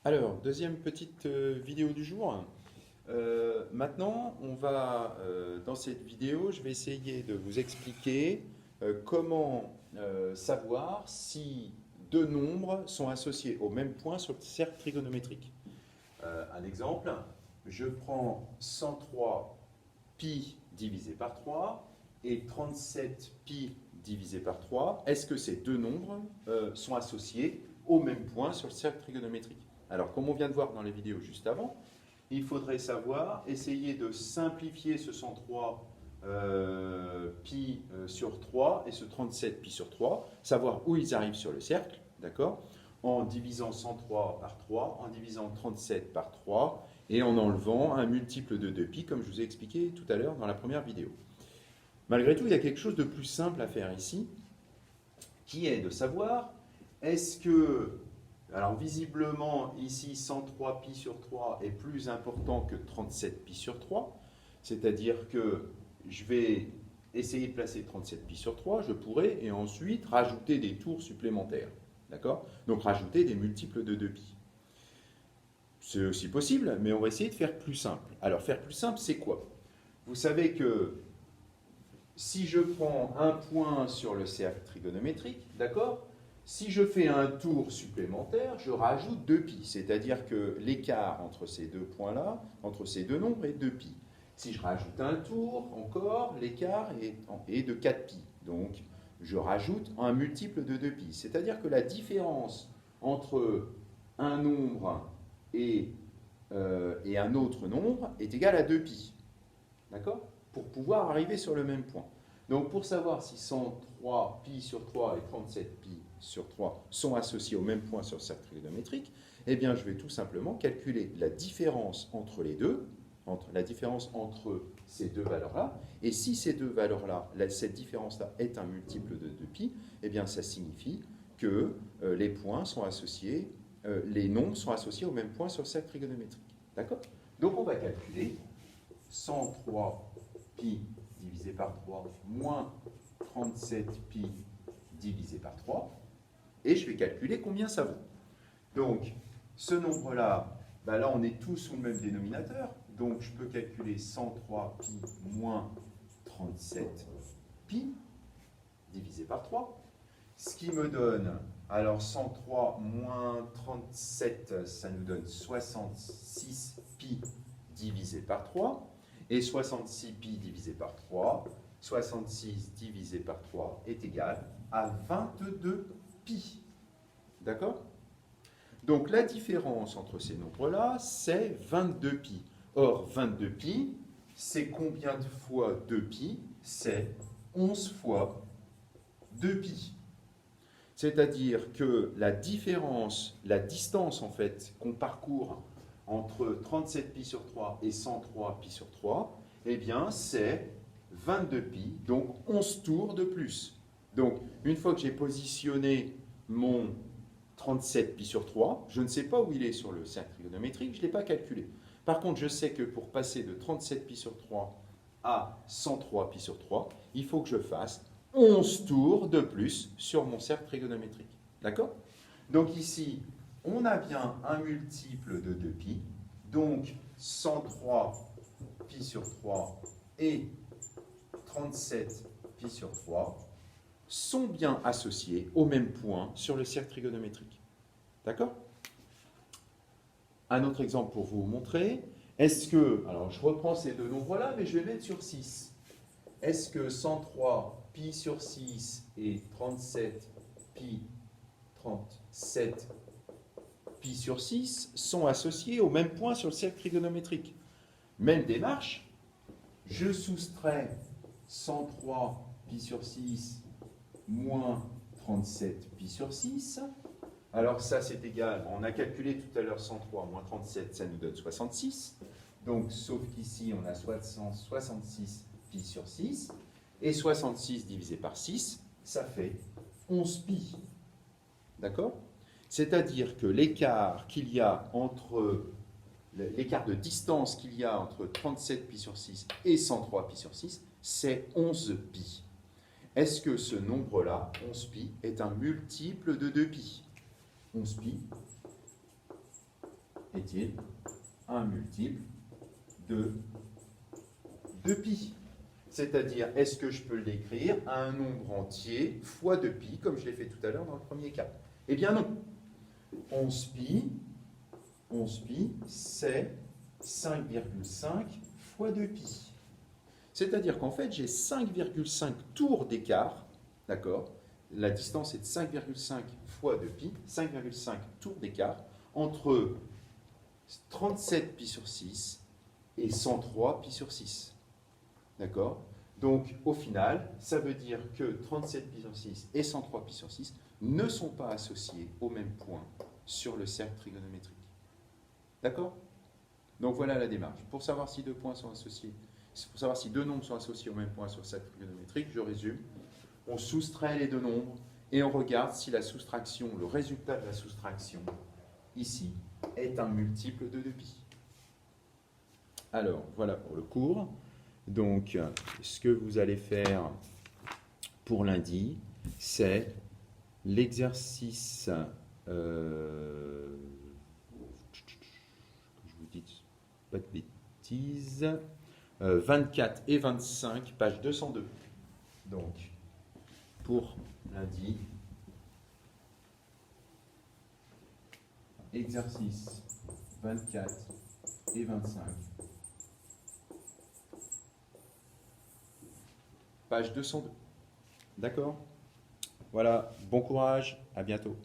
Alors, deuxième petite vidéo du jour. Maintenant, dans cette vidéo, je vais essayer de vous expliquer comment savoir si deux nombres sont associés au même point sur le cercle trigonométrique. Un exemple, je prends 103 pi divisé par 3 et 37 pi divisé par 3. Est-ce que ces deux nombres sont associés au même point sur le cercle trigonométrique? Alors, comme on vient de voir dans les vidéos juste avant, il faudrait essayer de simplifier ce 103 pi sur 3 et ce 37 pi sur 3, savoir où ils arrivent sur le cercle, d'accord? En divisant 103 par 3, en divisant 37 par 3 et en enlevant un multiple de 2 pi, comme je vous ai expliqué tout à l'heure dans la première vidéo. Malgré tout, il y a quelque chose de plus simple à faire ici, qui est de savoir, est-ce que, alors visiblement ici 103 pi sur 3 est plus important que 37 pi sur 3, c'est-à-dire que je vais essayer de placer 37 pi sur 3, je pourrais, et ensuite rajouter des tours supplémentaires, d'accord? Donc rajouter des multiples de 2 pi. C'est aussi possible, mais on va essayer de faire plus simple. Alors faire plus simple, c'est quoi? Vous savez que si je prends un point sur le cercle trigonométrique, d'accord? Si je fais un tour supplémentaire, je rajoute 2 pi, c'est-à-dire que l'écart entre ces deux points-là, entre ces deux nombres, est 2 pi. Si je rajoute un tour encore, l'écart est de 4 pi. Donc, je rajoute un multiple de 2 pi. C'est-à-dire que la différence entre un nombre et un autre nombre est égale à 2 pi. D'accord? Pour pouvoir arriver sur le même point. Donc pour savoir si 103 pi sur 3 et 37 pi sur 3 sont associés au même point sur le cercle trigonométrique, eh bien je vais tout simplement calculer la différence entre les deux, la différence entre ces deux valeurs-là, et si ces deux valeurs-là, cette différence-là est un multiple de 2 pi, eh bien ça signifie que les points sont associés, les nombres sont associés au même point sur le cercle trigonométrique. D'accord? Donc on va calculer 103 pi divisé par 3 moins 37 pi divisé par 3, et je vais calculer combien ça vaut. Donc, ce nombre-là, là on est tous sous le même dénominateur, donc je peux calculer 103 pi moins 37 pi divisé par 3, ce qui me donne, alors 103 moins 37, ça nous donne 66 pi divisé par 3, et 66 pi divisé par 3, 66 divisé par 3 est égal à 22 pi. D'accord? Donc la différence entre ces nombres-là, c'est 22 pi. Or, 22 pi, c'est combien de fois 2 pi? C'est 11 fois 2 pi. C'est-à-dire que la différence, la distance en fait qu'on parcourt entre 37 pi sur 3 et 103 pi sur 3, eh bien c'est 22 pi, donc 11 tours de plus. Donc une fois que j'ai positionné mon 37 pi sur 3, je ne sais pas où il est sur le cercle trigonométrique, je ne l'ai pas calculé. Par contre, je sais que pour passer de 37 pi sur 3 à 103 pi sur 3, il faut que je fasse 11 tours de plus sur mon cercle trigonométrique. D'accord? Donc ici, on a bien un multiple de 2 pi, donc 103 pi sur 3 et 37 pi sur 3 sont bien associés au même point sur le cercle trigonométrique. D'accord? Un autre exemple pour vous montrer. Est-ce que, alors je reprends ces deux nombres-là, mais je vais mettre sur 6. Est-ce que 103 pi sur 6 et 37 pi sur 6 sont associés au même point sur le cercle trigonométrique? Même démarche, je soustrais 103 pi sur 6 moins 37 pi sur 6. Alors ça c'est égal, on a calculé tout à l'heure 103 moins 37, ça nous donne 66. Donc sauf qu'ici on a 66 pi sur 6. Et 66 divisé par 6, ça fait 11 pi. D'accord? C'est-à-dire que l'écart qu'il y a entre l'écart de distance qu'il y a entre 37 pi sur 6 et 103 pi sur 6, c'est 11 pi. Est-ce que ce nombre-là, 11 pi, est un multiple de 2 pi? 11 pi est-il un multiple de pi? C'est-à-dire, est-ce que je peux l'écrire à un nombre entier fois 2pi, comme je l'ai fait tout à l'heure dans le premier cas? Eh bien non. 11pi, c'est 5,5 fois 2pi. C'est-à-dire qu'en fait, j'ai 5,5 tours d'écart, d'accord? La distance est de 5,5 fois 2pi, 5,5 tours d'écart entre 37 pi sur 6 et 103 pi sur 6. D'accord? Donc, au final, ça veut dire que 37 pi sur 6 et 103 pi sur 6 ne sont pas associés au même point sur le cercle trigonométrique. D'accord? Donc, voilà la démarche. Pour savoir si deux points sont associés, pour savoir si deux nombres sont associés au même point sur le cercle trigonométrique, je résume. On soustrait les deux nombres et on regarde si la soustraction, le résultat de la soustraction, ici, est un multiple de 2pi. Alors, voilà pour le cours. Donc, ce que vous allez faire pour lundi, c'est l'exercice, que je vous dis pas de bêtises, 24 et 25, page 202. Donc, pour lundi, exercice 24 et 25. Page 202. D'accord? Voilà, bon courage, à bientôt.